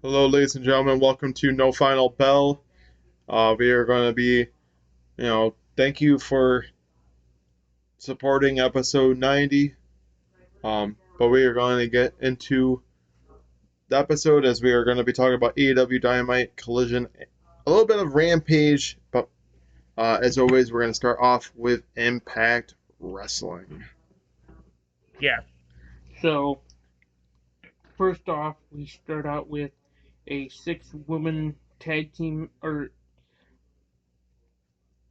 Hello, ladies and gentlemen. Welcome to No Final Bell. We are going to be, thank you for supporting episode 90. But we are going to get into the episode as we are going to be talking about AEW Dynamite Collision, a little bit of Rampage. But as always, we're going to start off with Impact Wrestling. Yeah. So first off, we start out with a six-woman tag team, or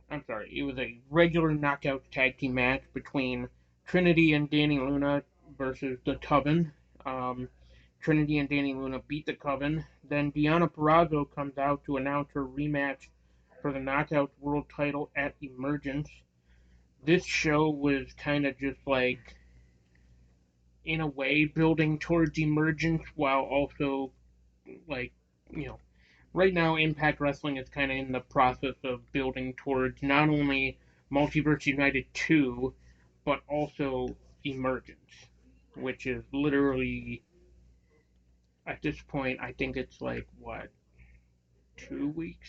I'm sorry, it was a regular knockout tag team match between Trinity and Danny Luna versus the Coven. Um, Trinity and Danny Luna beat the Coven. Then Deonna Purrazzo comes out to announce her rematch for the Knockouts World Title at Emergence. This show was kind of just like, in a way, building towards Emergence while also like you know right now Impact Wrestling is kind of in the process of building towards not only Multiverse United 2 but also Emergence, which is literally, at this point, I think it's like what, 2 weeks,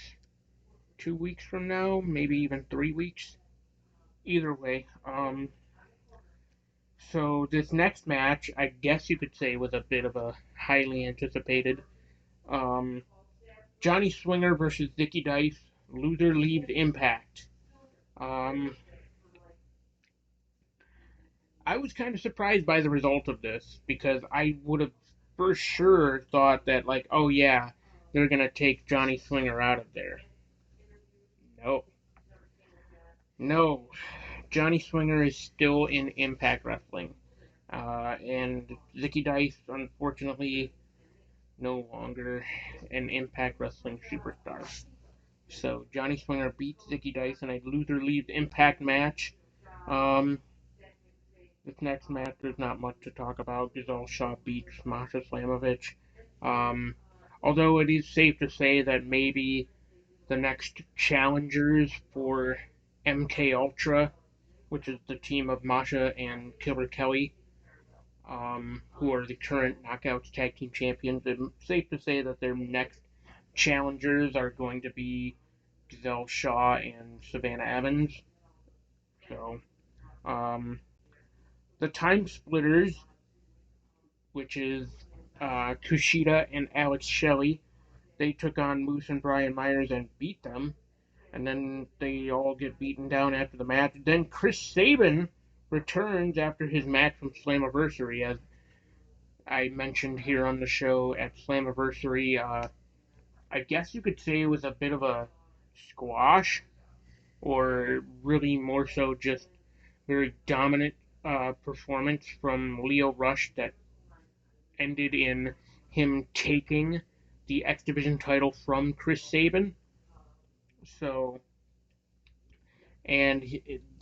2 weeks from now, maybe even 3 weeks. Either way, so this next match, I guess you could say, was a bit of a highly anticipated. um Johnny Swinger versus Zicky Dice. Loser leaves Impact. Um, I was kind of surprised by the result of this because I would have for sure thought that, like, oh yeah, they're gonna take Johnny Swinger out of there. No, no, Johnny Swinger is still in Impact Wrestling, and Zicky Dice, unfortunately, no longer an Impact Wrestling superstar. So Johnny Swinger beats Zicky Dice in a loser leaves Impact match. Um, This next match, there's not much to talk about. Giselle Shaw beats Masha Slamovich. Um, Although it is safe to say that maybe the next challengers for MK Ultra, which is the team of Masha and Killer Kelly, who are the current Knockouts Tag Team Champions, it's safe to say that their next challengers are going to be Giselle Shaw and Savannah Evans. So, um, the Time Splitters, which is Kushida and Alex Shelley. They took on Moose and Brian Myers and beat them. And then they all get beaten down after the match. Then Chris Sabin returns after his match from Slammiversary, as I mentioned here on the show at Slammiversary. I guess you could say it was a bit of a squash, or really more so just very dominant performance from Leo Rush that ended in him taking the X Division title from Chris Sabin. So, and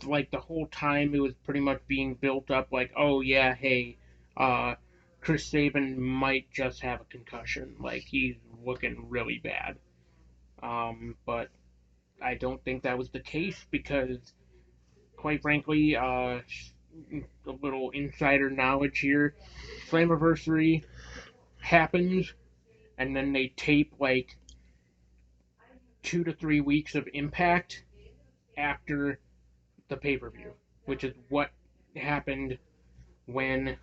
like the whole time it was pretty much being built up like, oh yeah, hey, uh, Chris Sabin might just have a concussion. Like, he's looking really bad. But I don't think that was the case because, quite frankly, a little insider knowledge here. Slammiversary happens, and then they tape like 2 to 3 weeks of Impact after the pay per view, which is what happened when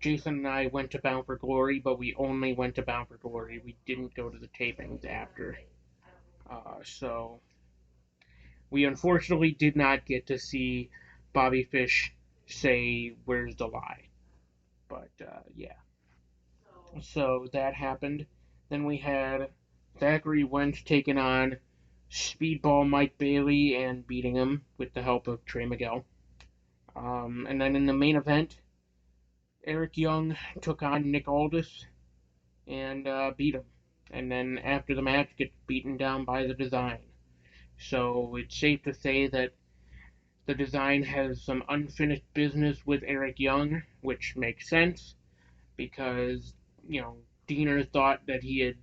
Jason and I went to Bound for Glory, but we only went to Bound for Glory. We didn't go to the tapings after. So we unfortunately did not get to see Bobby Fish say, "Where's the lie?" But yeah, so that happened. Then we had Zachary Wentz taking on Speedball Mike Bailey and beating him with the help of Trey Miguel. And then in the main event, Eric Young took on Nick Aldis and beat him. And then after the match, gets beaten down by the Design. So it's safe to say that the Design has some unfinished business with Eric Young, which makes sense because, Diener thought that he had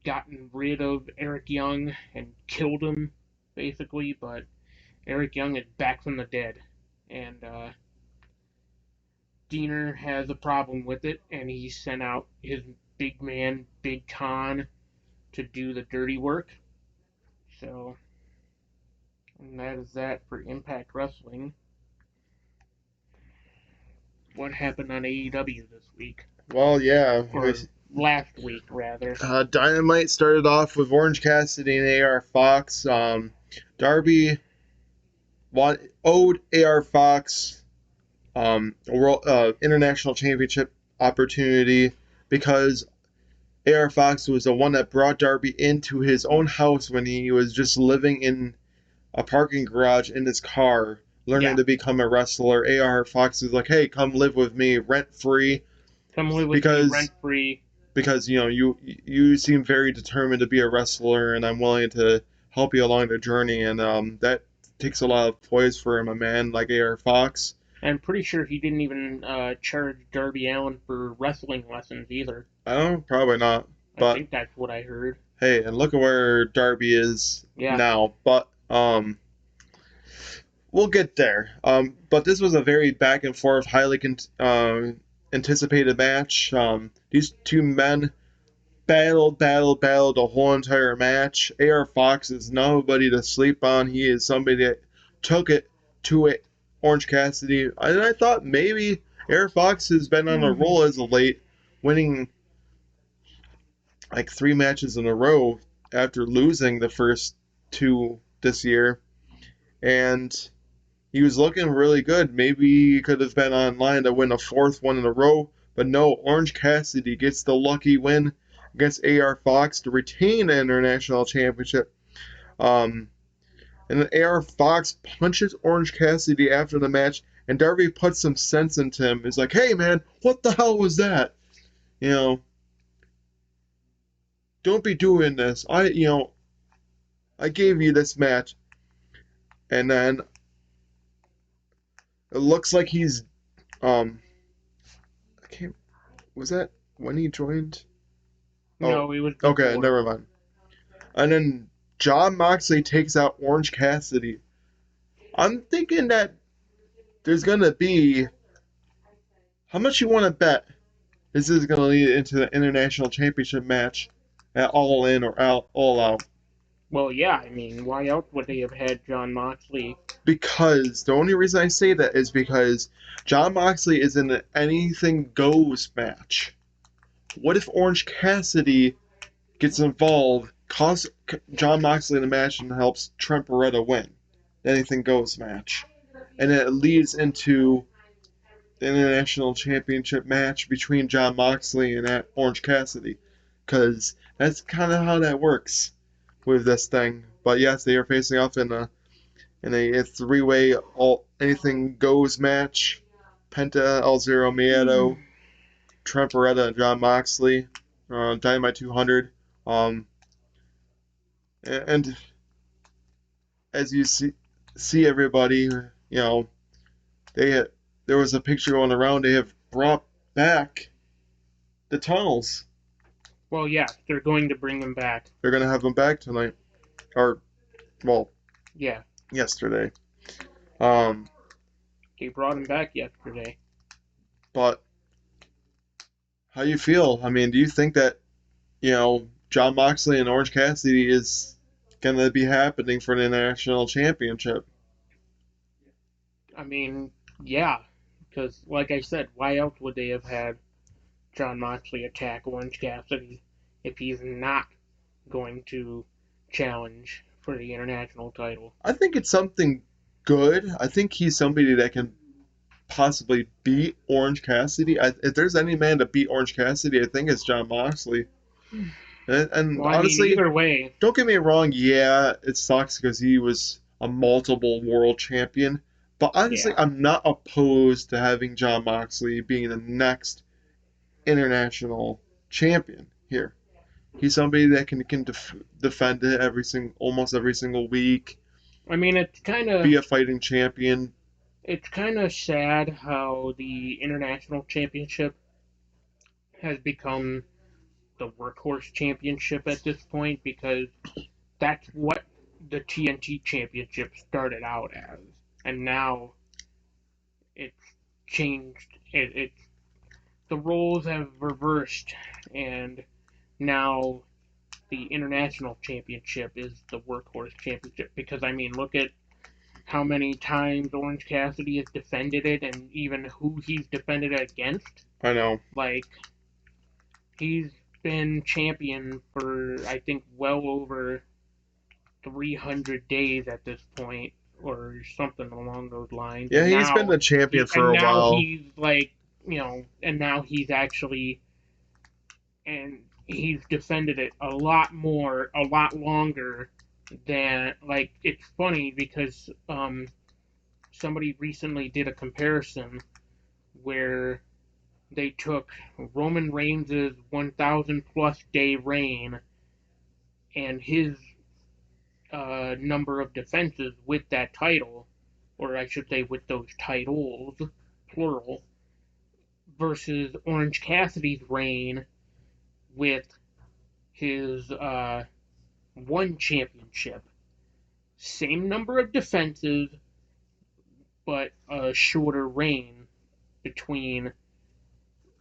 gotten rid of Eric Young and killed him, basically, but Eric Young is back from the dead. And Diener has a problem with it, and he sent out his big man, Big Con, to do the dirty work. So, and that is that for Impact Wrestling. What happened on AEW this week? Well, yeah. Or last week, rather. Dynamite started off with Orange Cassidy and AR Fox. Darby owed AR Fox a international championship opportunity because AR Fox was the one that brought Darby into his own house when he was just living in a parking garage in his car, learning Yeah. to become a wrestler. AR Fox was like, "Hey, come live with me rent free," Come live with me because rent free. you seem very determined to be a wrestler, and I'm willing to help you along the journey, and that takes a lot of poise for him, a man like AR Fox. I'm pretty sure he didn't even charge Darby Allin for wrestling lessons either. I don't know, probably not, I but think that's what I heard. hey, and look at where Darby is Yeah. now. But we'll get there. But this was a very back and forth, highly anticipated match. These two men battled the whole entire match. AR Fox is nobody to sleep on. He is somebody that took it to it. Orange Cassidy, and I thought maybe AR Fox has been on a roll as of late, winning like 3 matches in a row after losing the first two this year, and he was looking really good. Maybe he could have been online to win a fourth one in a row, but no. Orange Cassidy gets the lucky win against AR Fox to retain the international championship. Um, and then AR Fox punches Orange Cassidy after the match, and Darby puts some sense into him. He's like, "Hey man, what the hell was that? You know, don't be doing this. I gave you this match." And then it looks like he's I can't was that when he joined? Oh, No, it was okay, before. never mind. And then John Moxley takes out Orange Cassidy. I'm thinking that there's gonna be how much you want to bet this is gonna lead into the international championship match at All In or All Out. Well, yeah, I mean, why else would they have had John Moxley? Because the only reason I say that is because John Moxley is in an anything goes match. What if Orange Cassidy gets involved, costs John Moxley in the match, and helps Trent Beretta win the anything goes match? And then it leads into the international championship match between John Moxley and Orange Cassidy. Because that's kind of how that works with this thing. But yes, they are facing off in a three-way all anything goes match. Penta, El Zero Miedo, Trent Beretta, and John Moxley. Dynamite 200. And as you see everybody, they there was a picture going around. They have brought back the tunnels. Well, yeah, they're going to bring them back. They're gonna have them back tonight, or well, Yeah, yesterday. Um, they brought him back yesterday. but how you feel? I mean, do you think that John Moxley and Orange Cassidy is gonna be happening for the international championship? I mean, yeah, because, like I said, why else would they have had John Moxley attack Orange Cassidy if he's not going to challenge for the international title? I think it's something good. I think he's somebody that can possibly beat Orange Cassidy. If there's any man to beat Orange Cassidy, I think it's John Moxley. And Well, I mean, honestly, either way, don't get me wrong. Yeah, it sucks because he was a multiple world champion. But honestly, yeah. I'm not opposed to having John Moxley being the next international champion here. He's somebody that can defend it almost every single week. I mean, Be a fighting champion. it's kind of sad how the international championship has become the workhorse championship at this point because that's what the TNT championship started out as, and now it's changed it's the roles have reversed, and now the international championship is the workhorse championship. Because I mean, look at how many times Orange Cassidy has defended it, and even who he's defended it against. I know. Like, he's been champion for I think well over 300 days at this point, or something along those lines. Yeah, he's been the champion for a Now while. he's like, and now he's actually, and he's defended it a lot more, a lot longer than, like, it's funny because somebody recently did a comparison where they took Roman Reigns' 1,000 plus day reign and his number of defenses with that title, or I should say with those titles, plural, versus Orange Cassidy's reign with his one championship. Same number of defenses, but a shorter reign between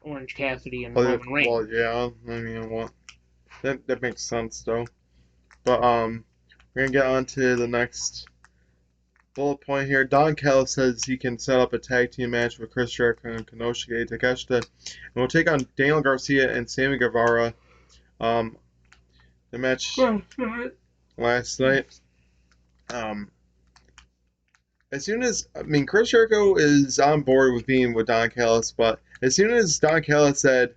Orange Cassidy and Roman Reigns. Well, yeah. I mean, what? That makes sense though. But we're gonna get on to the next bullet point here. Don Callis says he can set up a tag team match with Chris Jericho and Konosuke Takeshita, and will take on Daniel Garcia and Sammy Guevara. The match last night. As soon as Chris Jericho is on board with being with Don Callis, but as soon as Don Callis said,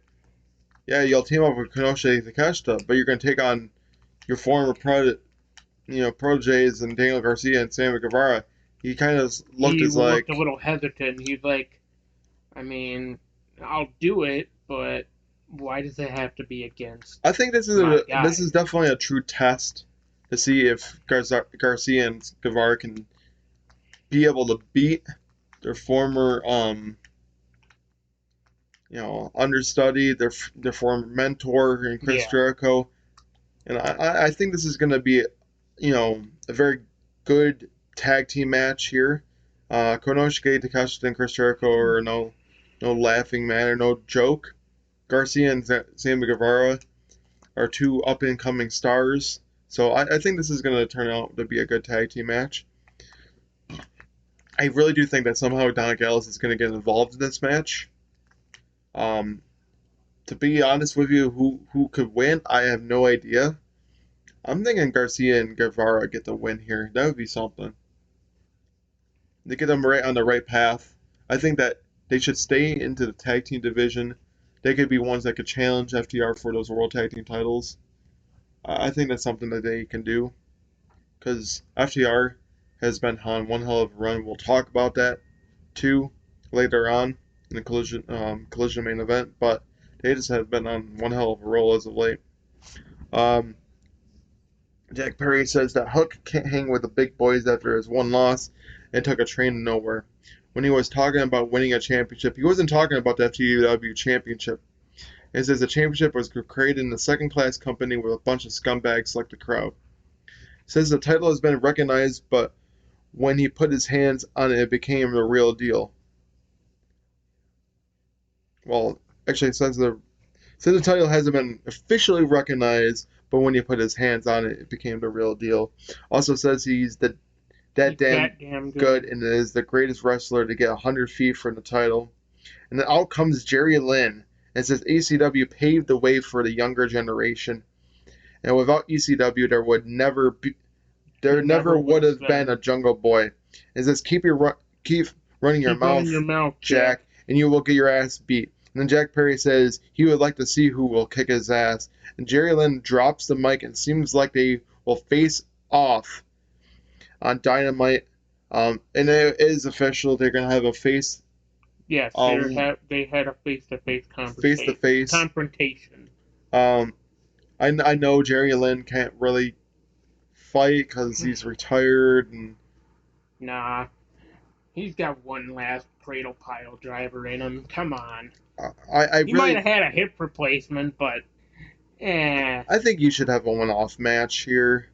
"Yeah, you'll team up with Konosuke Takeshita, but you're gonna take on your former proteges and Daniel Garcia and Sammy Guevara," he kind of looked as like a little hesitant. He's like, I mean, I'll do it, but why does it have to be against? I think this is definitely a true test to see if Garcia and Guevara can be able to beat their former understudy, their former mentor in Chris Jericho, and I think this is going to be a very good tag team match here. Konosuke Takeshita and Chris Jericho are no laughing matter, no joke. Garcia and Sammy Guevara are two up and coming stars, so I think this is going to turn out to be a good tag team match. I really do think that somehow Don Callis is going to get involved in this match. To be honest with you, who could win, I have no idea. I'm thinking Garcia and Guevara get the win here. That would be something. They get them right on the right path. I think that they should stay into the tag team division. They could be ones that could challenge FTR for those World Tag Team titles. I think that's something that they can do. Because FTR has been on one hell of a run. We'll talk about that too later on in the collision main event. But they just have been on one hell of a roll as of late. Jack Perry says that Hook can't hang with the big boys after his one loss and took a train to nowhere. When he was talking about winning a championship, he wasn't talking about the FTW championship. He says the championship was created in a second-class company with a bunch of scumbags like the crowd. He says the title has been recognized, but when he put his hands on it, it became the real deal. Well, actually, it says the title hasn't been officially recognized, but when he put his hands on it, it became the real deal. Also says he's that damn good and is the greatest wrestler to get 100 feet from the title. And then out comes Jerry Lynn and says ECW paved the way for the younger generation. And without ECW, there would never would have been a Jungle Boy. And says keep running your mouth, Jack, and you will get your ass beat. And then Jack Perry says he would like to see who will kick his ass. And Jerry Lynn drops the mic and seems like they will face off on Dynamite. And it is official. They're going to have a face. Yes, they had a face-to-face confrontation. I know Jerry Lynn can't really fight because he's retired. And nah, he's got one last cradle pile driver in him. Come on. He might have had a hip replacement, but I think you should have a one-off match here.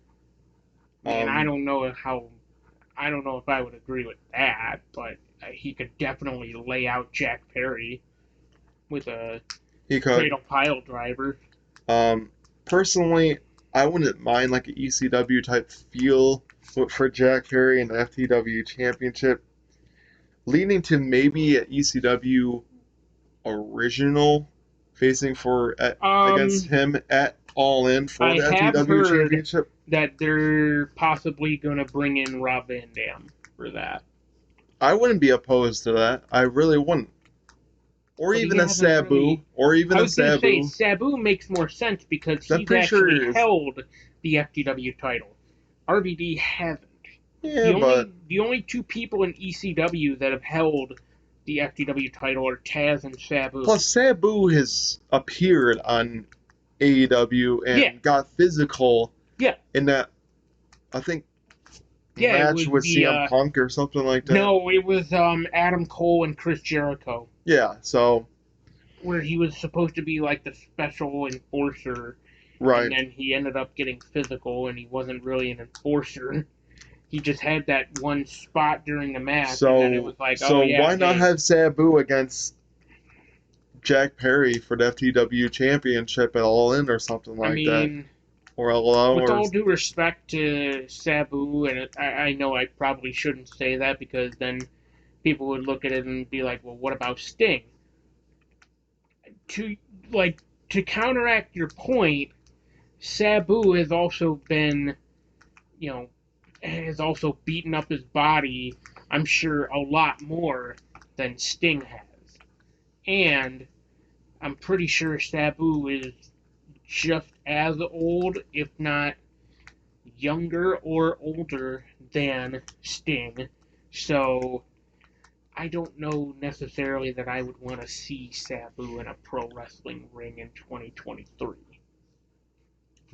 Man, I don't know if I would agree with that, but he could definitely lay out Jack Perry with a He could. cradle pile driver. Um, Personally, I wouldn't mind like an ECW type feel for Jack Perry and the FTW Championship, leading to maybe an ECW original facing for against Um, him at All In for I the have FTW heard Championship. that they're possibly going to bring in Rob Van Dam for that. I wouldn't be opposed to that. I really wouldn't. Or But he even a hasn't Sabu. really. Or even I a was going to say Sabu. Sabu makes more sense because I'm he's pretty sure actually it is. held the FTW title. RVD hasn't. Yeah, but The only two people in ECW that have held the FTW title are Taz and Sabu. plus Sabu has appeared on AEW Yeah, and got physical yeah, in that, I think, yeah. It match was with the CM Punk or something like that. no, it was Adam Cole and Chris Jericho, Yeah, so where he was supposed to be like the special enforcer, and right. then he ended up getting physical, and he wasn't really an enforcer. He just had that one spot during the match, and then it So was like, oh so yeah, why not hey. have Sabu against Jack Perry for the FTW Championship at All In or something I like that, mean, or LO with or all due respect to Sabu, and I know I probably shouldn't say that because then people would look at it and be like, well, what about Sting? To like to counteract your point, Sabu has also been, you know, has also beaten up his body, I'm sure, a lot more than Sting has. And I'm pretty sure Sabu is just as old, if not younger or older than Sting. So I don't know necessarily that I would want to see Sabu in a pro wrestling ring in 2023.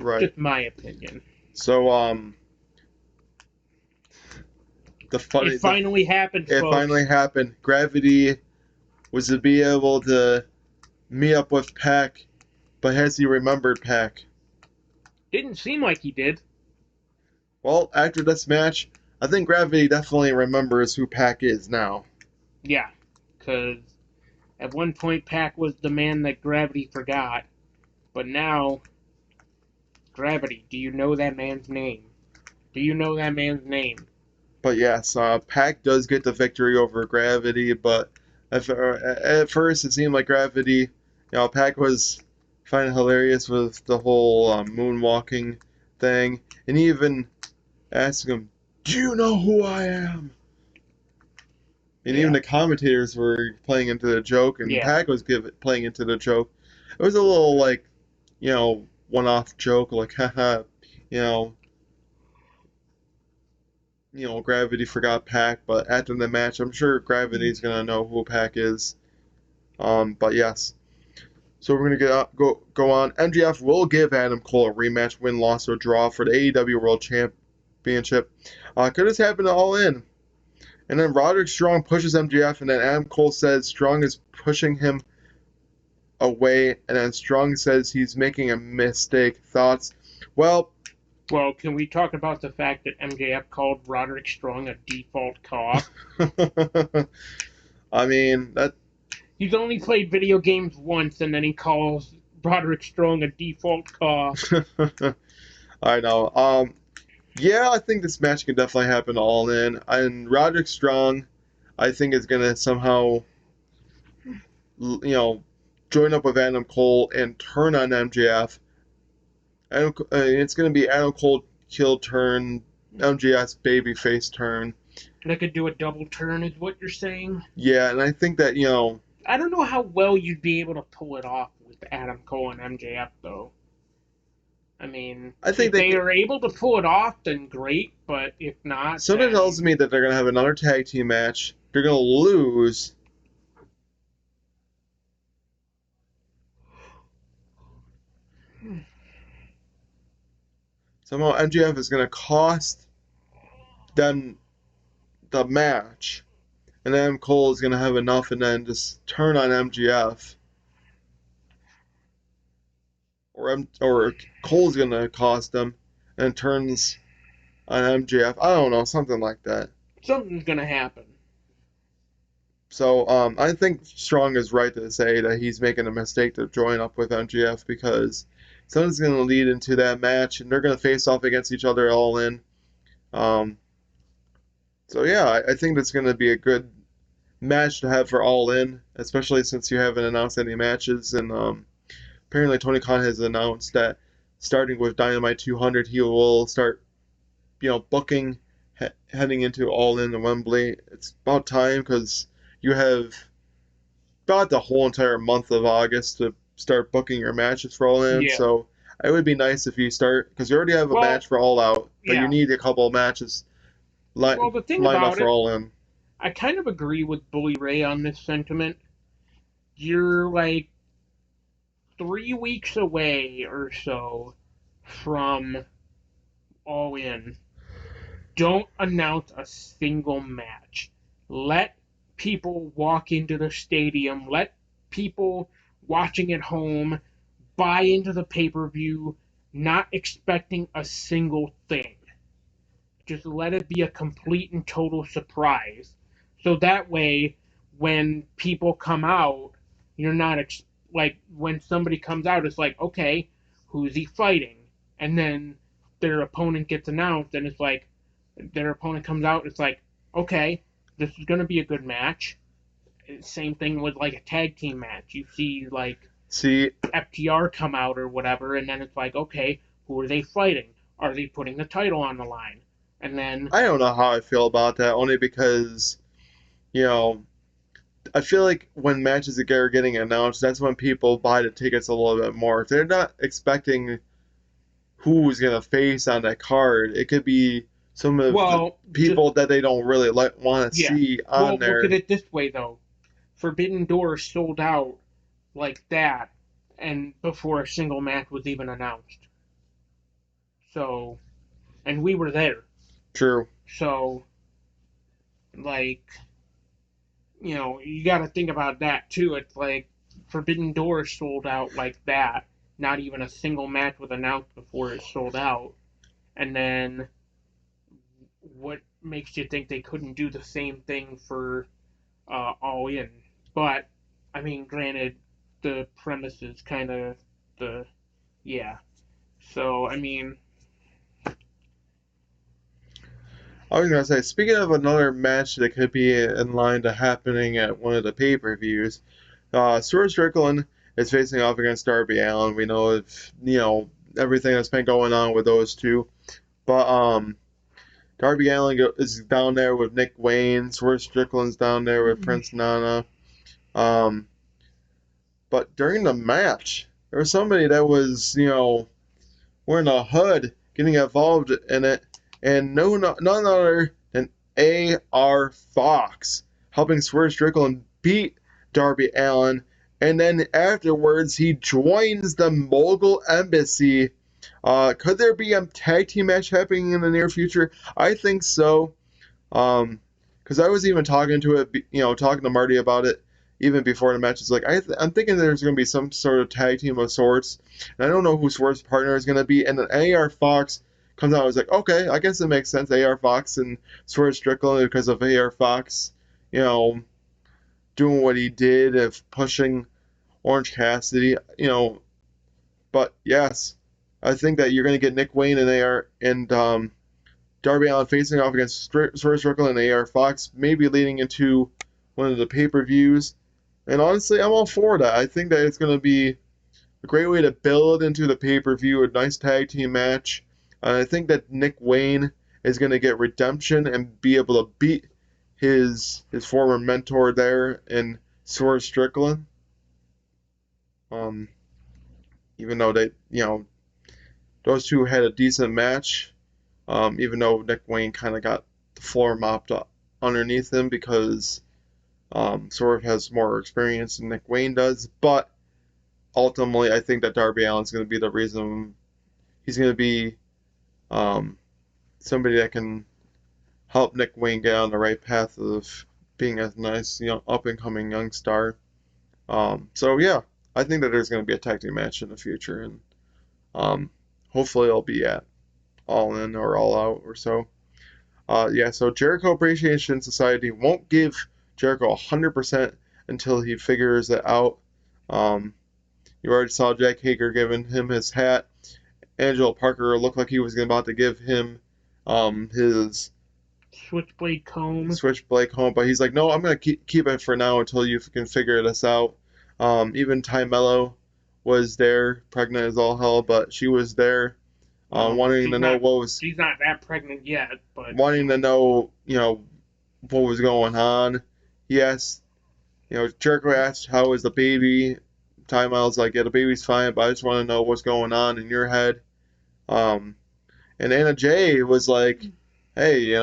right. Just my opinion. So the It funny the finally happened, it finally folks. happened. Gravity was to be able to meet up with Pac, but has he remembered Pac? Didn't seem like he did. Well, after this match, I think Gravity definitely remembers who Pac is now. Yeah, because at one point Pac was the man that Gravity forgot, but now, Gravity, do you know that man's name? Do you know that man's name? But yes, Pac does get the victory over Gravity, but at first it seemed like Gravity, Pac was finding hilarious with the whole moonwalking thing, and he even asked him, "Do you know who I am?" And even Yeah, the commentators were playing into the joke, and yeah. Pac was playing into the joke. It was a little like, one-off joke, like, haha, you know, Gravity forgot Pac, but after the match, I'm sure Gravity's gonna know who Pac is. But yes. So we're gonna go on. MJF will give Adam Cole a rematch, win, loss, or draw for the AEW World Championship. Could this happen All In? And then Roderick Strong pushes MJF, and then Adam Cole says Strong is pushing him away, and then Strong says he's making a mistake. Thoughts? Well, Well, can we talk about the fact that MJF called Roderick Strong a default cough? I mean that. He's only played video games once, and then he calls Roderick Strong a default cough. I know. Yeah, I think this match can definitely happen All In, and Roderick Strong, I think is gonna somehow, join up with Adam Cole and turn on MJF. It's gonna be Adam Cole kill turn, MJF's babyface turn. And I could do a double turn, is what you're saying? Yeah, and I think that I don't know how well you'd be able to pull it off with Adam Cole and MJF, though. I mean, I think if they they could. are able to pull it off, then great. But if not, Something then tells me that they're gonna have another tag team match. They're gonna lose. Somehow MJF is gonna cost them the match, and then Cole is gonna have enough, and then just turn on MJF, or Cole's gonna cost them, and turns on MJF. I don't know, something like that. something's gonna happen. So I think Strong is right to say that he's making a mistake to join up with MGF because something's going to lead into that match, and they're going to face off against each other all in. Um, so yeah, I think that's going to be a good match to have for All In, especially since you haven't announced any matches. And apparently Tony Khan has announced that starting with Dynamite 200, he will start, booking heading into All In and Wembley. It's about time because you have about the whole entire month of August to start booking your matches for All In. Yeah. So it would be nice if you start because you already have a match Well, for All Out, but you yeah. need a couple of matches Well, the thing lined up about for it, All In. I kind of agree with Bully Ray on this sentiment. You're like 3 weeks away or so from All In. Don't announce a single match. Let people walk into the stadium. Let people watching at home buy into the pay per view, not expecting a single thing. Just let it be a complete and total surprise. So that way, when people come out, you're not like when somebody comes out, it's like, okay, who's he fighting? And then their opponent gets announced, and it's like their opponent comes out, it's like, okay, this is going to be a good match. Same thing with like a tag team match. You see like See, FTR come out or whatever, and then it's like, okay, who are they fighting? Are they putting the title on the line? And then, I don't know how I feel about that, only because, you know, I feel like when matches are getting announced, that's when people buy the tickets a little bit more. If they're not expecting who's going to face on that card, it could be some of the well, just, people that they don't really want to yeah. see on Well, look at there. it this way, though. Forbidden Door sold out like that, and before a single match was even announced. So, and we were there. True. So, like, you got to think about that too. It's like Forbidden Door sold out like that. Not even a single match was announced before it sold out. And then what makes you think they couldn't do the same thing for All In? But I mean, granted, the premise is kind of the yeah. So I mean, I was going to say, speaking of another match that could be in line to happening at one of the pay per views, Stuart Strickland is facing off against Darby Allin. We know everything that's been going on with those two, but Darby Allin is down there with Nick Wayne. Stuart Strickland's down there with Prince Nana. Um, but during the match, there was somebody that was wearing a hood getting involved in it, and none other than A.R. Fox helping Swerve Strickland beat Darby Allin, and then afterwards he joins the Mogul Embassy. Could there be a tag team match happening in the near future? I think so. Because I was even talking to Marty about it even before the match. It's like I'm thinking there's going to be some sort of tag team of sorts, and I don't know who Swerve's partner is going to be. And then AR Fox comes out. I was like, okay, I guess it makes sense. AR Fox and Swerve Strickland because of AR Fox, you know, doing what he did of pushing Orange Cassidy, But yes, I think that you're going to get Nick Wayne and AR and Darby Allin facing off against Swerve Strickland and AR Fox, maybe leading into one of the pay per views. And honestly, I'm all for that. I think that it's going to be a great way to build into the pay per view, a nice tag team match. And I think that Nick Wayne is going to get redemption and be able to beat his former mentor there in Swerve Strickland. Um, Even though those two had a decent match, even though Nick Wayne kind of got the floor mopped up underneath him because Swerve has more experience than Nick Wayne does. But ultimately, I think that Darby Allin's going to be the reason. He's going to be um, somebody that can help Nick Wayne get on the right path of being a nice, up and coming young star. So yeah, I think that there's going to be a tag team match in the future, and um, hopefully it'll be at All In or All Out or so. Yeah, so Jericho Appreciation Society won't give Jericho 100% until he figures it out. Um, you already saw Jack Hager giving him his hat. Angelo Parker looked like he was about to give him his Switchblade comb. switchblade home, but he's like, no, I'm gonna keep it for now until you can figure this out. Even Ty Mello was there, pregnant as all hell, but she was there, Well, wanting to know what was, she's not that pregnant yet, but wanting to know, what was going on. He asked, Jericho asked, how is the baby? Ty Mello's like, yeah, the baby's fine, but I just want to know what's going on in your head. Um, and Anna Jay was like, hey,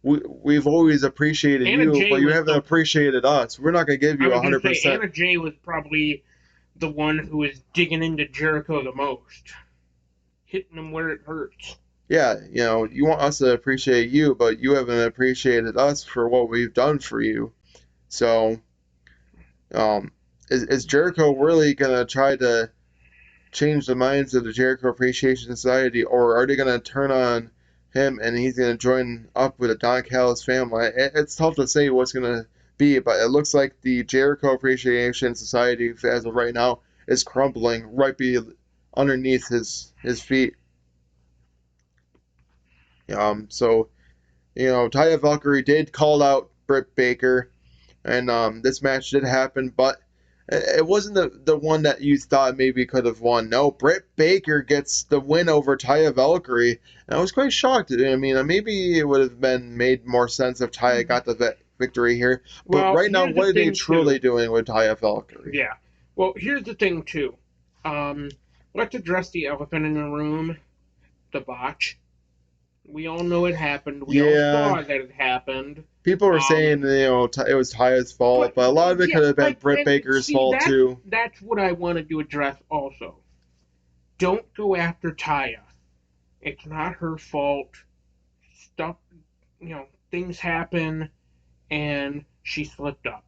we've always appreciated Anna you, Jay but you was haven't appreciated us. We're not going to give I you was gonna say 100%. Anna Jay was probably the one who was digging into Jericho the most, hitting him where it hurts. Yeah, you want us to appreciate you, but you haven't appreciated us for what we've done for you. So, um, is Jericho really going to try to change the minds of the Jericho Appreciation Society, or are they going to turn on him and he's going to join up with the Don Callis family? It's tough to say what's going to be, but it looks like the Jericho Appreciation Society, as of right now, is crumbling right underneath his feet. So Taya Valkyrie did call out Britt Baker, and this match did happen, but it wasn't the one that you thought maybe could have won. No, Britt Baker gets the win over Taya Valkyrie, and I was quite shocked. I mean, maybe it would have been made more sense if Taya got the victory here. But Well, right now, here's the what are they thing truly too. doing with Taya Valkyrie? Yeah. Well, here's the thing too. Um, let's address the elephant in the room, the botch. We all know it happened. We all Yeah, saw that it happened. people were saying Um, it was Taya's fault, but but a lot of it yeah, could have been like Britt and Baker's see fault too. that's what I wanted to address also. Don't go after Taya. It's not her fault. Stuff, things happen, and she slipped up.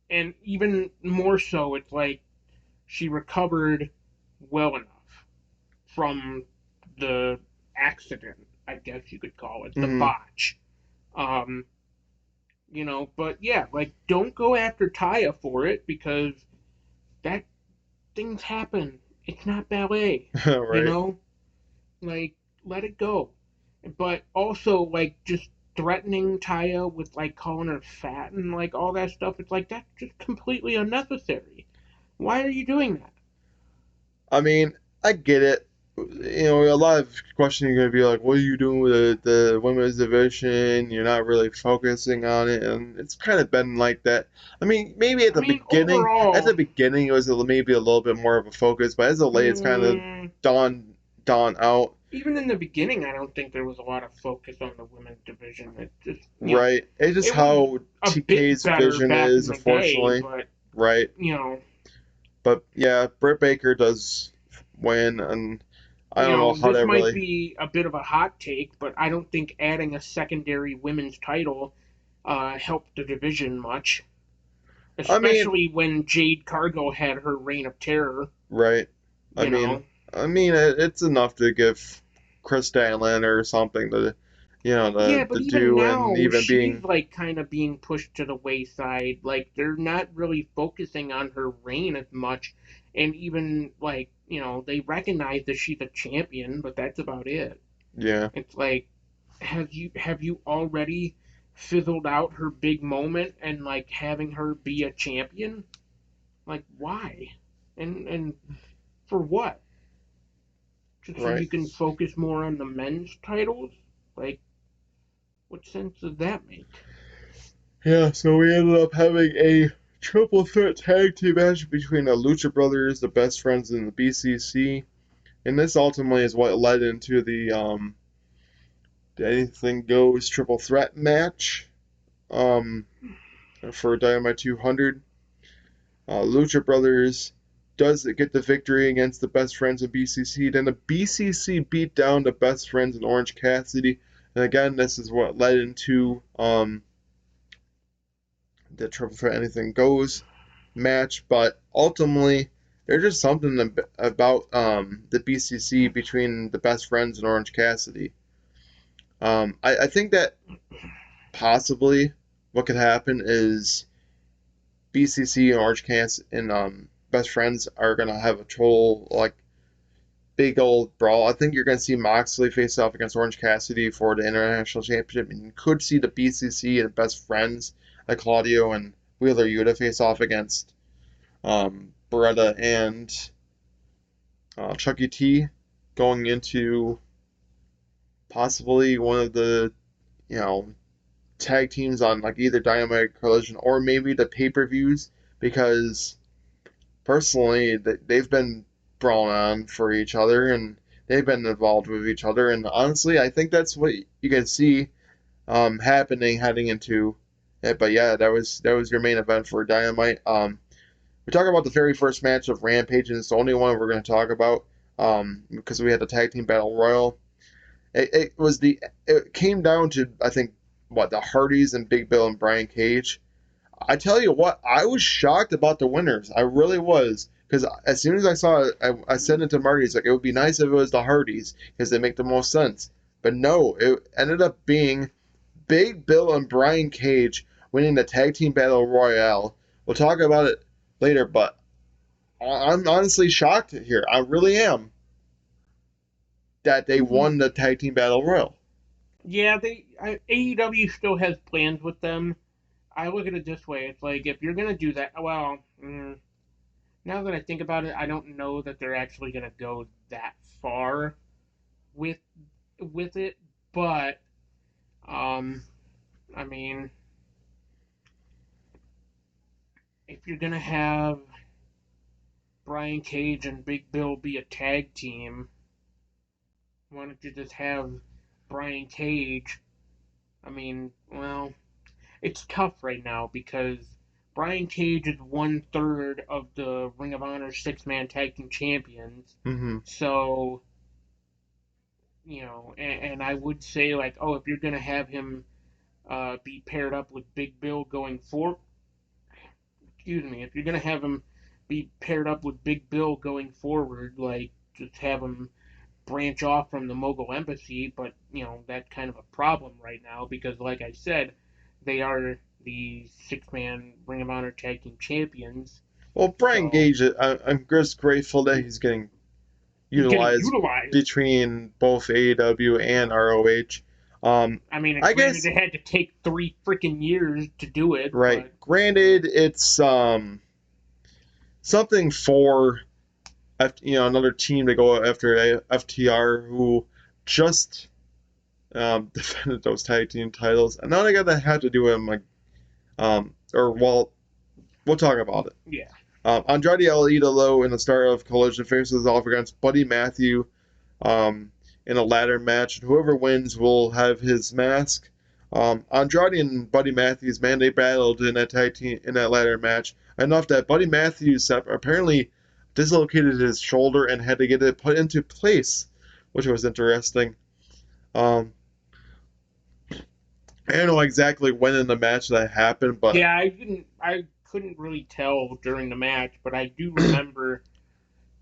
And even more so, it's like she recovered well enough from the accident, I guess you could call it, the Hmm. botch. Um, but yeah, like don't go after Taya for it because that things happen. It's not ballet, you Right. know? Like let it go. But also like just threatening Taya with like calling her fat and like all that stuff, it's like that's just completely unnecessary. Why are you doing that? I mean, I get it. A lot of questions are going to be like, what are you doing with the women's division? You're not really focusing on it. And it's kind of been like that. I mean, maybe I mean, at the overall, beginning, it was maybe a little bit more of a focus, but as of late, it's kind of mm, dawned out. even in the beginning, I don't think there was a lot of focus on the women's division. It just, Right. It's just it was how a bit TK's better vision back in is, the day, unfortunately. but, Right. you know, But yeah, Britt Baker does win, and I don't know how this that might really. be a bit of a hot take, but I don't think adding a secondary women's title helped the division much, I mean, especially when Jade Cargill had her reign of terror, right. I you mean, know. it's enough to give Chris Statlander or something to, Yeah, to but even do, and now, even she's being, like kind of being pushed to the wayside. Like, they're not really focusing on her reign as much. And even, like, they recognize that she's a champion, but that's about it. yeah, It's like, have you already fizzled out her big moment and like having her be a champion? Like, why? And for what? Just so right. you can focus more on the men's titles? Like, what sense does that make? Yeah, so we ended up having a triple threat tag team match between the Lucha Brothers, the Best Friends, and the BCC, and this ultimately is what led into the Anything Goes triple threat match. Um, for Dynamite 200. Lucha Brothers does get the victory against the Best Friends of BCC. Then the BCC beat down the Best Friends in Orange Cassidy. And again, this is what led into the Triple Threat Anything Goes match. But ultimately, there's just something about the BCC between the Best Friends and Orange Cassidy. I think that possibly. what could happen is BCC and Orange Cans and Best Friends are gonna have a total like big old brawl. I think you're gonna see Moxley face off against Orange Cassidy for the international championship, and you could see the BCC and Best Friends like Claudio and Wheeler Yuta face off against Beretta and Chucky T, going into possibly one of the you know tag teams on like either Dynamite or Collision or maybe the pay-per-views, because personally they've been brawling on for each other and they've been involved with each other, and honestly I think that's what you can see happening heading into it. But yeah, that was your main event for Dynamite. We talk about the very first match of Rampage, and it's the only one we're going to talk about because we had the tag team battle royal. It came down to, I think, what, the Hardys and Big Bill and Brian Cage. I tell you what, I was shocked about the winners. I really was, because as soon as I saw it, I said it to Marty. It's like it would be nice if it was the Hardys because they make the most sense. But no, it ended up being Big Bill and Brian Cage winning the tag team battle royale. We'll talk about it later, but I'm honestly shocked here. I really am that they won the tag team battle royal. Yeah, AEW still has plans with them. I look at it this way: it's like if you're gonna do that, well, now that I think about it, I don't know that they're actually gonna go that far with it. But um, I mean, if you're gonna have Brian Cage and Big Bill be a tag team, why don't you just have Brian Cage? I mean, well, it's tough right now because Brian Cage is 1/3 of the Ring of Honor six-man tag team champions. Mm-hmm. So, and I would say like, oh, if you're gonna have him be paired up with Big Bill going for, excuse me, if you're gonna have him be paired up with Big Bill going forward, like just have him branch off from the Mogul Embassy, but that's kind of a problem right now because, like I said, they are the six-man Ring of Honor Tag Team Champions. Well, Brian So Gage, I'm just grateful that he's getting he's getting utilized utilized. between both AEW and ROH. I mean, I granted, guess it had to take 3 freaking years to do it, right. but Granted, it's something for another team to go after FTR, who just defended those tag team titles, and now they got to have to do him like or well, we'll talk about it. yeah. Andrade El Idolo in the start of Collision faces off against Buddy Matthew in a ladder match. And whoever wins will have his mask. Andrade and Buddy Matthews, man, they battled in that tag team in that ladder match enough that Buddy Matthews apparently dislocated his shoulder and had to get it put into place, which was interesting. I don't know exactly when in the match that happened, but Yeah, I couldn't really tell during the match, but I do remember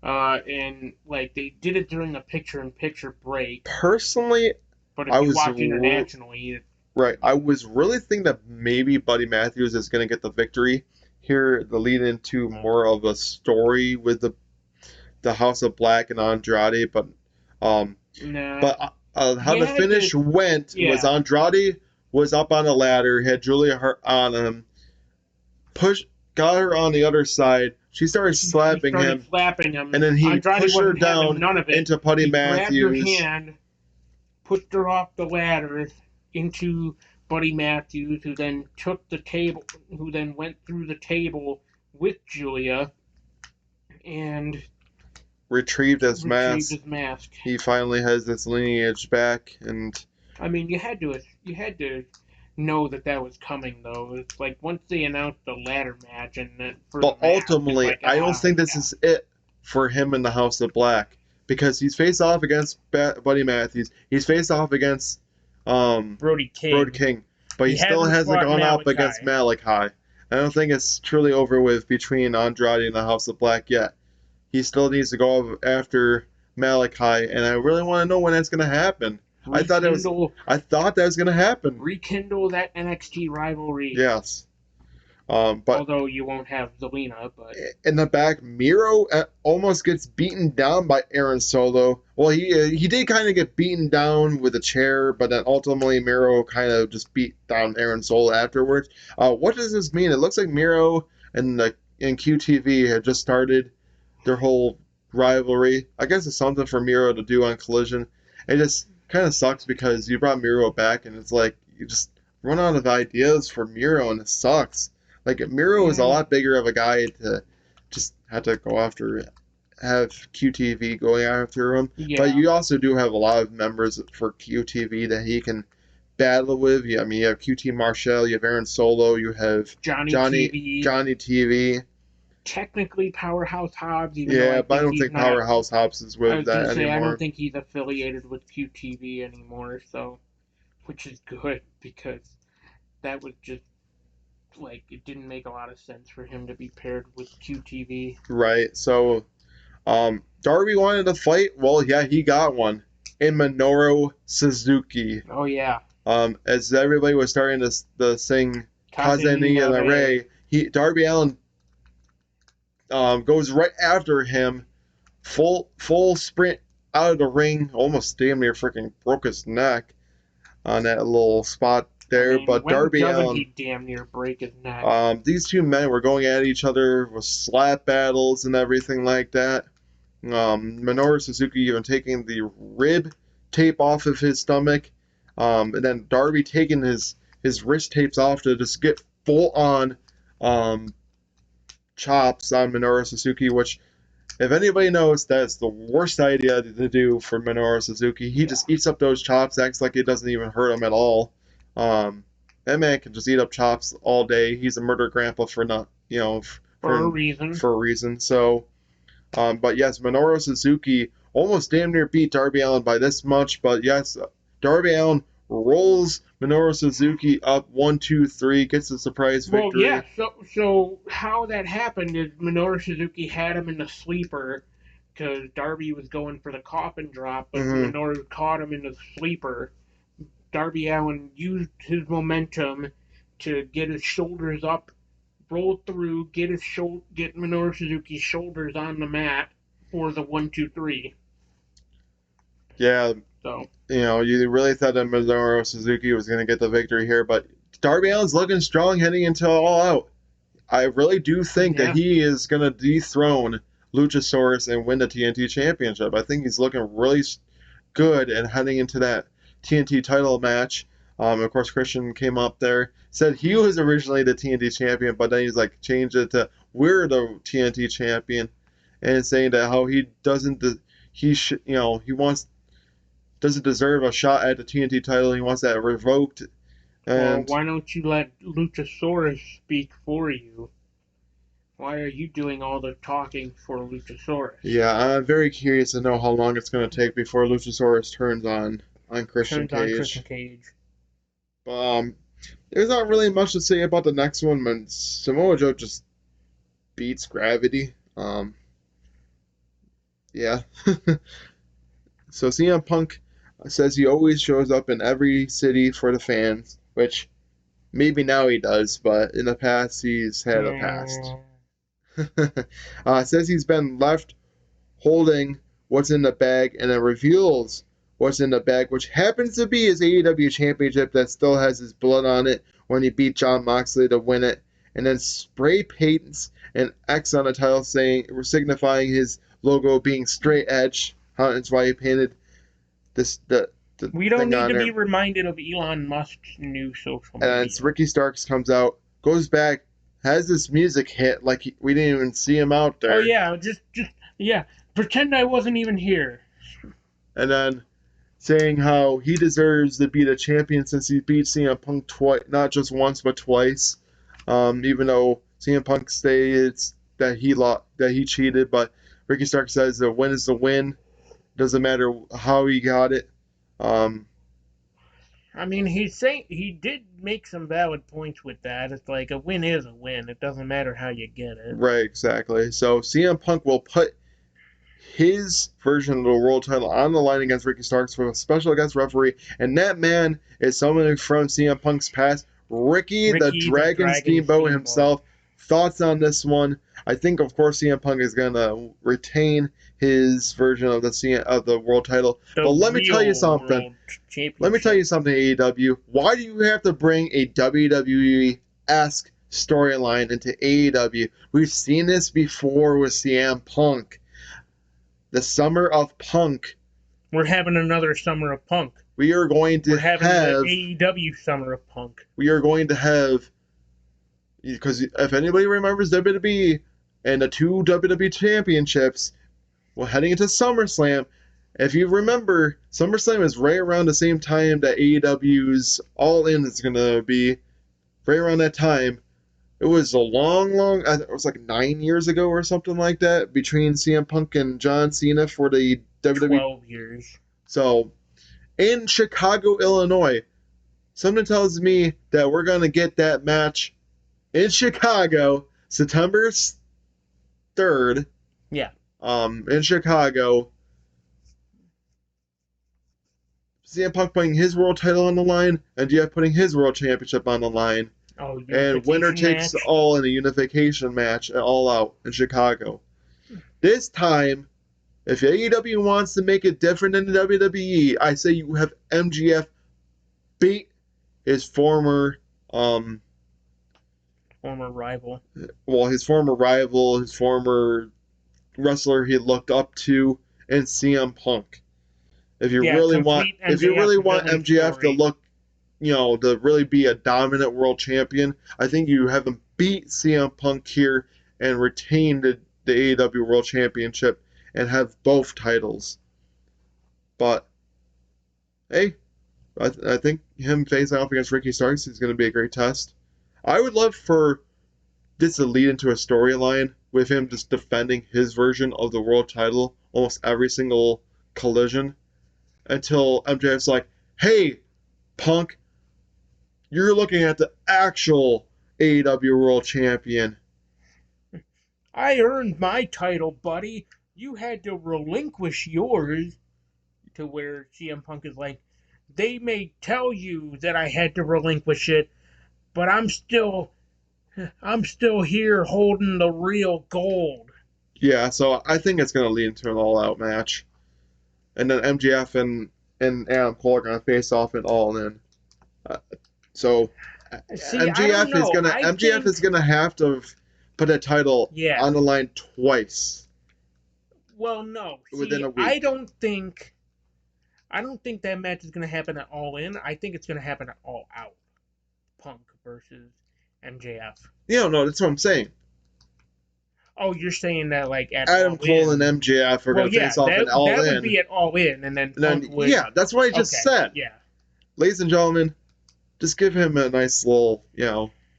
and like they did it during the picture-in-picture break. personally, But I if you was watch internationally, right. I was really thinking that maybe Buddy Matthews is going to get the victory here, the lead into more of a story with the House of Black and Andrade, but um, nah. but how You the had finish to, went was yeah. Andrade was up on a ladder, had Julia Hart on him, got her on the other side. She started He slapping started him, slapping him. and then he Andrade pushed her wasn't having down none of it. into Buddy He grabbed her Matthews. hand, pushed her off the ladder into Buddy Matthews, who then took the table, who then went through the table with Julia and Retrieved his retrieved mask. his mask. He finally has his lineage back, and I mean, you had to know that was coming though. It's like once they announced the ladder match and then for but the mask, it's ultimately, like I don't think this yeah. is it for him in the House of Black, because he's faced off against Buddy Matthews. He's faced off against Brody Brody King. King, but He he still hasn't hasn't fought gone up against Malachi. Malachi. I don't think it's truly over with between Andrade and the House of Black yet. He still needs to go after Malachi, and I really want to know when that's going to happen. rekindle I thought that was gonna happen. that NXT rivalry. Yes. But Although you won't have Zelina, but in the back, Miro almost gets beaten down by Aaron Solo. Well, he did kind of get beaten down with a chair, but then ultimately Miro kind of just beat down Aaron Solo afterwards. What does this mean? It looks like Miro and QTV had just started their whole rivalry. I guess it's something for Miro to do on Collision. It just kind of sucks because you brought Miro back, and it's like you just run out of ideas for Miro, and it sucks. Like Miro is a yeah, lot bigger of a guy to just have to go after, have QTV going after him. But yeah, you also do have a lot of members for QTV that he can battle with. I mean, you have QT Marshall, you have Aaron Solo, you have Johnny Johnny TV, Johnny TV. technically Powerhouse Hobbs, even though Yeah, I but I think don't he's think not. Powerhouse Hobbs is I with was gonna that say I don't anymore. think he's affiliated with QTV anymore, so which is good because that was just like it didn't make a lot of sense for him to be paired with QTV. Right. So, Darby wanted to fight. Well, yeah, he got one in Minoru Suzuki. Oh yeah, As everybody was starting to sing Kazeni and Ray. Ray, Darby Allin goes right after him, full sprint out of the ring, almost damn near freaking broke his neck on that little spot I there. mean, But when Darby doesn't Allin, he damn near break his neck? these two men were going at each other with slap battles and everything like that. Minoru Suzuki even taking the rib tape off of his stomach, and then Darby taking his wrist tapes off to just get full on um, chops on Minoru Suzuki, which if anybody knows, that's the worst idea to do for Minoru Suzuki. He Yeah, just eats up those chops, acts like it doesn't even hurt him at all. That man can just eat up chops all day. He's a murder grandpa for not, for a reason. for a reason. So, but yes, Minoru Suzuki almost damn near beat Darby Allin by this much. But yes, Darby Allin rolls Minoru Suzuki up 1, 2, 3, gets a surprise Well, yeah. victory. So how that happened is Minoru Suzuki had him in the sleeper because Darby was going for the coffin drop, but Hmm. Minoru caught him in the sleeper. Darby Allin used his momentum to get his shoulders up, roll through, get Minoru Suzuki's shoulders on the mat for the 1, 2, 3. Yeah, So you really thought that Minoru Suzuki was going to get the victory here, but Darby Allin's looking strong heading into All Out. I really do think that yeah, he is going to dethrone Luchasaurus and win the TNT Championship. I think he's looking really good and heading into that TNT title match. Of course, Christian came up there, said he was originally the TNT champion, but then he's like changed it to we're the TNT champion, and saying that how he doesn't, he should, he wants doesn't deserve a shot at the TNT title. He wants that revoked. well, And why don't you let Luchasaurus speak for you? Why are you doing all the talking for Luchasaurus? yeah, I'm very curious to know how long it's going to take before Luchasaurus turns on Christian Turns on Christian Cage. Cage. But there's not really much to say about the next one. When Samoa Joe just beats Gravity. Yeah. So CM Punk says he always shows up in every city for the fans, which maybe now he does, but in the past he's had a past. Mm, Says he's been left holding what's in the bag and then reveals what's in the bag, which happens to be his AEW championship that still has his blood on it when he beat Jon Moxley to win it, and then spray paints an X on the title saying signifying his logo being straight edge. That's why he painted this the we don't thing need on to there. be reminded of Elon Musk's new social And media. it's Ricky Starks comes out, goes back, has this music hit like we didn't even see him out Oh there, yeah, just yeah. Pretend I wasn't even here. and then saying how he deserves to be the champion since he beat CM Punk twice, not just once but twice. Even though CM Punk states that he cheated, but Ricky Stark says the win is the win. Doesn't matter how he got it. Um, I mean, he's saying he did make some valid points with that. It's like a win is a win. It doesn't matter how you get it. right, exactly. So CM Punk will put his version of the world title on the line against Ricky Starks with a special guest referee, and that man is someone from CM Punk's past, Ricky the Ricky the Dragon Dragon Steamboat Steamboat. himself. Thoughts on this one? I think, of course, CM Punk is gonna retain his version of the world title. The But let me tell you real something. world Let me tell you championship. something, AEW. Why do you have to bring a WWE-esque storyline into AEW? We've seen this before with CM Punk. The Summer of Punk. We're having another Summer of Punk. We are going We're to having the have. AEW Summer of Punk. We are going to have. Because if anybody remembers WWE and the two WWE championships, well, heading into SummerSlam, if you remember, SummerSlam is right around the same time that AEW's All In is going to be. Right around that time. It was a long, it was like 9 years ago or something like that between CM Punk and John Cena for the WWE. 12 years. So, in Chicago, Illinois, something tells me that we're going to get that match in Chicago, September 3rd. Yeah. In Chicago. CM Punk putting his world title on the line, and MJF putting his world championship on the line. Oh, And winner takes match. all in a unification match, all out in Chicago. This time, if AEW wants to make it different than the WWE, I say you have MJF beat his former rival. Well, his former rival, his former wrestler he looked up to, in CM Punk. If you really want MJF to look, to really be a dominant world champion, I think you have him beat CM Punk here and retain the AEW World Championship and have both titles. But hey, I think him facing off against Ricky Starks is going to be a great test. I would love for this to lead into a storyline with him just defending his version of the world title almost every single collision until MJF's like, hey, Punk, you're looking at the actual AEW World Champion. I earned my title, buddy. You had to relinquish yours. To where CM Punk is like, they may tell you that I had to relinquish it, but I'm still here holding the real gold. Yeah, so I think it's going to lead into an all-out match. And then MJF and Adam Cole are going to face off in All In. So See, MJF is gonna have to put a title on the line twice. Well, no. Within a week. I don't think that match is gonna happen at All In. I think it's gonna happen at All Out. Punk versus MJF. Yeah, no, that's what I'm saying. Oh, you're saying that like at Adam Cole and MJF are going to face off in All In. That would be at All In, and then Punk would. Yeah, that's what I just said. Yeah. Ladies and gentlemen, just give him a nice little,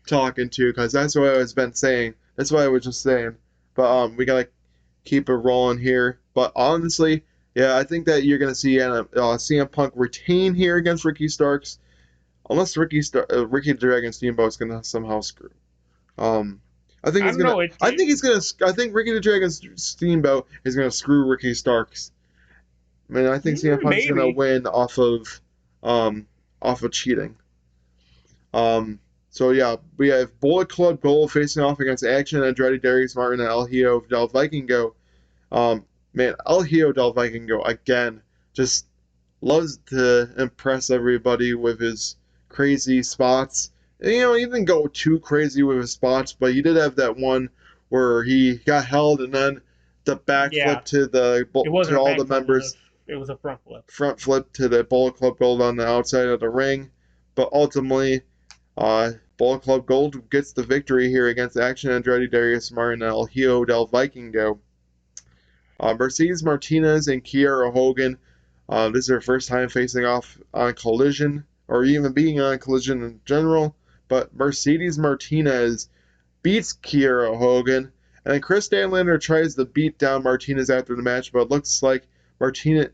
talking to, because that's what I've been saying. That's what I was just saying. But we gotta keep it rolling here. But honestly, yeah, I think that you're gonna see CM Punk retain here against Ricky Starks, unless Ricky the Dragon Steamboat is gonna somehow screw. I think Ricky the Dragon Steamboat is gonna screw Ricky Starks. I mean, I think CM Punk's gonna win off of cheating. So yeah, we have Bullet Club Gold facing off against Action, Andretti, Darius Martin, and El Hijo del Vikingo. El Hijo del Vikingo again just loves to impress everybody with his crazy spots. And, he didn't go too crazy with his spots, but he did have that one where he got held and then the backflip to all the members. It was a front flip. Front flip to the Bullet Club Gold on the outside of the ring, but ultimately, Bullet Club Gold gets the victory here against Action Andretti, Darius Martin, and El Hijo del Vikingo. Mercedes Martinez and Kiera Hogan. This is their first time facing off on Collision, or even being on Collision in general. But Mercedes Martinez beats Kiera Hogan, and then Chris Stanlander tries to beat down Martinez after the match, but it looks like Martinez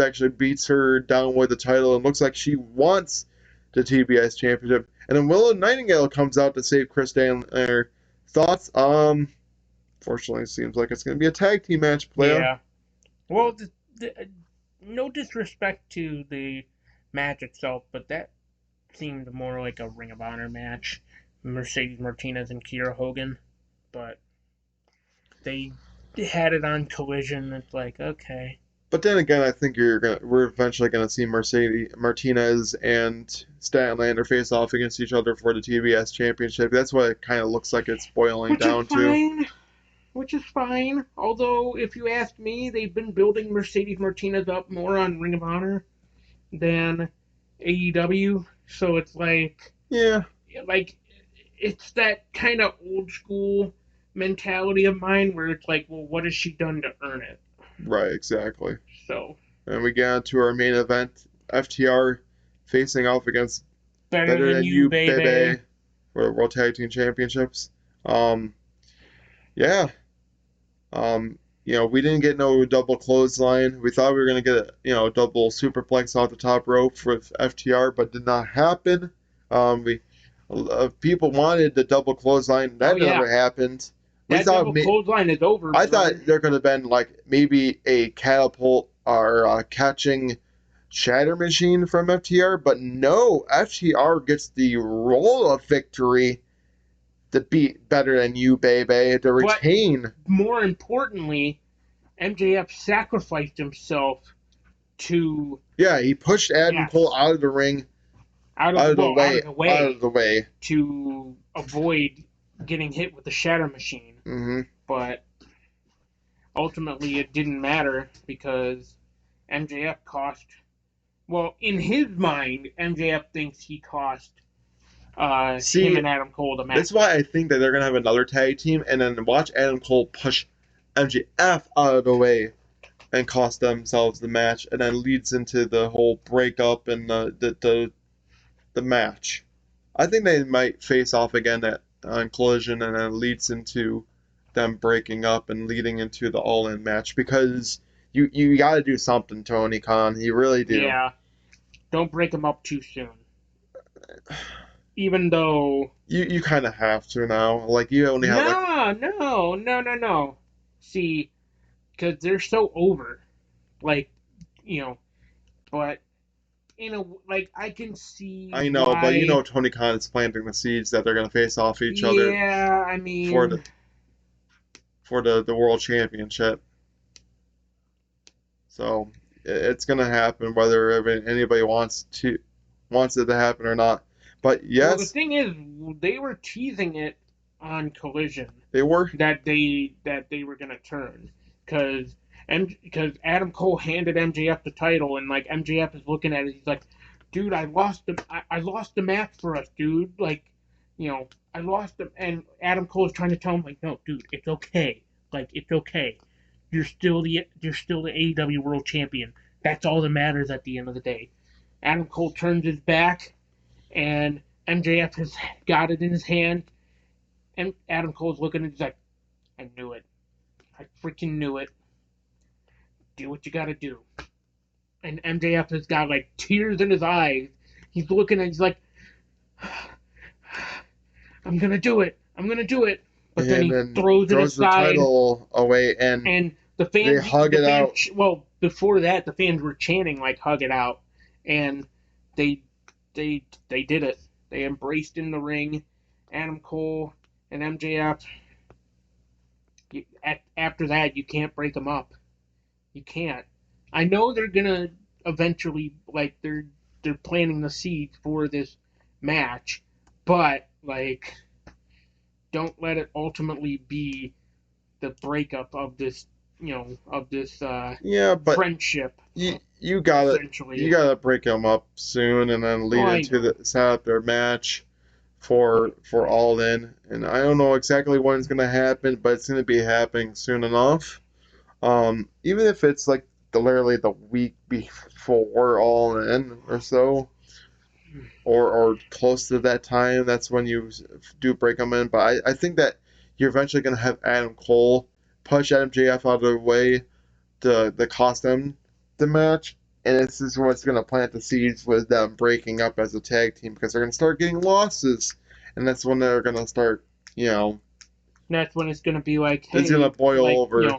actually beats her down with the title, and looks like she wants the TBS Championship. And then Willow Nightingale comes out to save Chris Stanlander. Thoughts? Fortunately, it seems like it's going to be a tag team match, player. Yeah. Well, no disrespect to the match itself, but that seemed more like a Ring of Honor match. Mercedes Martinez and Kiera Hogan, but they had it on Collision. It's like, okay. But then again, I think we're eventually gonna see Mercedes Martinez and Statlander face off against each other for the TBS Championship. That's what it kind of looks like it's boiling Which is down to. fine. Which is fine. Although, if you ask me, they've been building Mercedes Martinez up more on Ring of Honor than AEW. So it's Yeah, like it's that kind of old school mentality of mine where it's like, well, what has she done to earn it? right, exactly. So And we get to our main event: FTR facing off against better Better than Than you, You, baby. Bebe, for the World Tag Team Championships. Um, yeah, we didn't get no double clothesline. We thought we were gonna get a double superplex off the top rope for FTR, but did not happen. We People wanted the double clothesline. Oh That yeah, never happened. We that thought double clothesline is over, I thought brother. there could have been like maybe a catapult or catching shatter machine from FTR, but no, FTR gets the roll of victory to beat Better Than You, baby, to But retain. more importantly, MJF sacrificed himself to Yeah, he pushed Adam Cole yes, out of the ring, out of the out way of the way. to avoid getting hit with the shatter machine. Hmm. But ultimately, it didn't matter because MJF cost. Well, in his mind, MJF thinks he cost him See, and Adam Cole the that's why match. I think that they're gonna have another tag team, and then watch Adam Cole push MJF out of the way and cost themselves the match, and then leads into the whole breakup and the match. I think they might face off again at on Collision, and then leads into them breaking up and leading into the All In match because you got to do something, Tony Khan. You really do. Yeah, don't break him up too soon. Even though, You kind of have to now. Like you only have like no. See, because they're so over, like you know. But I can see I know, but why. Tony Khan is planting the seeds that they're gonna face off each other Yeah, I for mean, the world championship. So it's gonna happen whether anybody wants it to happen or not. But well, the yes, thing is, they were teasing it on Collision they were. that they were gonna turn because because Adam Cole handed MJF the title and like MJF is looking at it, he's like, dude, I lost the match for us, dude. Like, I lost them, and Adam Cole is trying to tell him like, no, dude, it's okay. Like, it's okay. You're still the AEW World Champion. That's all that matters at the end of the day. Adam Cole turns his back, and MJF has got it in his hand, and Adam Cole's looking at it, he's like, I knew it. I freaking knew it. Do what you gotta do. And MJF has got like tears in his eyes. He's looking at he's like, I'm gonna do it. I'm gonna do it. But then And he then throws it throws the aside, title away, and and they hug it out. well, before that, the fans were chanting like "hug it out," and they, they did it. They embraced in the ring. Adam Cole and MJF. After that, you can't break them up. You can't. I know they're gonna eventually they're planting the seeds for this match, but don't let it ultimately be the breakup of this Yeah, but friendship you gotta essentially. break them up soon, and then Oh, lead I into know. the set up their match for All In. And I don't know exactly when it's gonna happen, but it's gonna be happening soon enough. Even if it's like literally the week before All In or so, or close to that time, that's when you do break them in. But I think that you're eventually gonna have Adam Cole push MJF out of the way to cost them the match. And this is what's going to plant the seeds with them breaking up as a tag team because they're going to start getting losses. And that's when they're going to start, you know, that's when it's gonna be like, It's gonna hey, boil like over.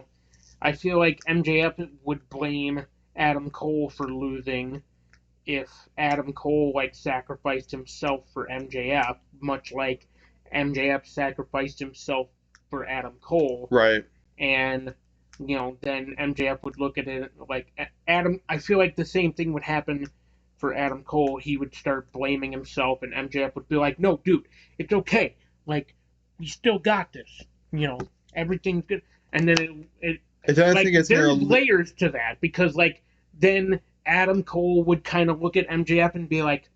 I feel like MJF would blame Adam Cole for losing if Adam Cole like sacrificed himself for MJF, much like MJF sacrificed himself for Adam Cole, Right. and then MJF would look at it like Adam. I feel like the same thing would happen for Adam Cole. He would start blaming himself, and MJF would be like, "No, dude, it's okay. Like, we still got this. Everything's good." And then And then I like think it's there's gonna. layers to that because like then Adam Cole would kind of look at MJF and be like,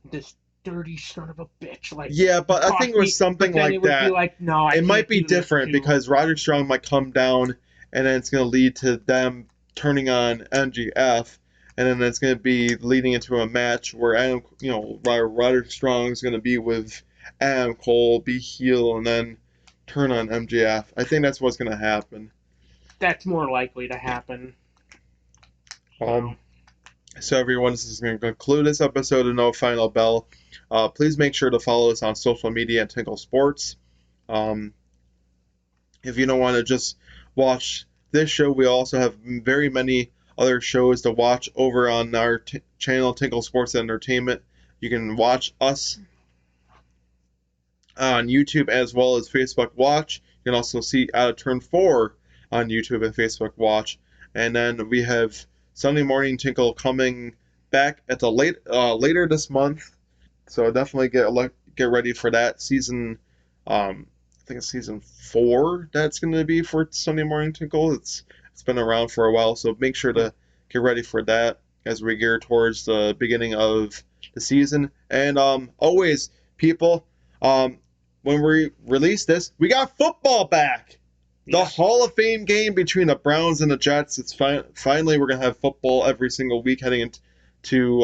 "This dirty son of a bitch, like Yeah, he but I think cost it was me." something But then it like would be that. like, "No, I It might can't be do this different too." because Roderick Strong might come down, and then it's gonna lead to them turning on MGF, and then it's gonna be leading into a match where Roderick Strong is gonna be with Adam Cole, be heel, and then turn on MGF. I think that's what's gonna happen. That's more likely to happen. So, Um, So, everyone, this is going to conclude this episode of No Final Bell. Please make sure to follow us on social media at Tinkle Sports. Um, if you don't want to just watch this show, we also have very many other shows to watch over on our channel, Tinkle Sports Entertainment. You can watch us on YouTube as well as Facebook Watch. You can also see Out of Turn 4 on YouTube and Facebook Watch. And then we have Sunday Morning Tinkle coming back at the later this month. So definitely get ready for that season. I think it's season 4 that's going to be for Sunday Morning Tinkle. It's been around for a while, so make sure to get ready for that as we gear towards the beginning of the season. And always, people, when we release this, we got football back. The yeah, Hall of Fame game between the Browns and the Jets. It's finally we're gonna have football every single week heading into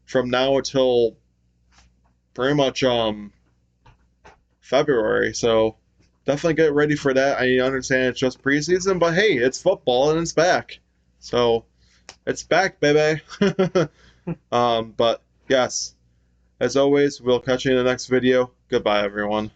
from now until pretty much February. So definitely get ready for that. I understand it's just preseason, but hey, it's football and it's back. So it's back, baby. But yes, as always, we'll catch you in the next video. Goodbye, everyone.